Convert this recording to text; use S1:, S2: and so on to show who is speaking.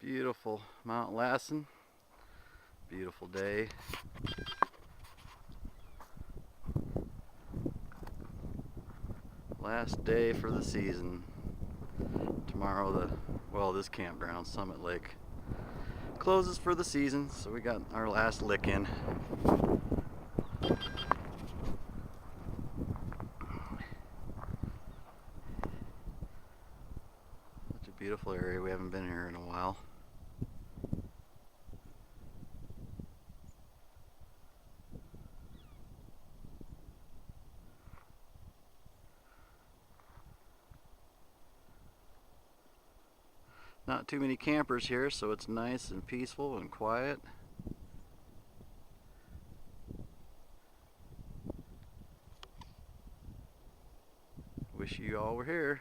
S1: Beautiful Mount Lassen. Beautiful day. Last day for the season. Tomorrow this campground, Summit Lake, closes for the season, so we got our last lick in. Such a beautiful area. We haven't been here in a while. Not too many campers here, so it's nice and peaceful and quiet. Wish you all were here.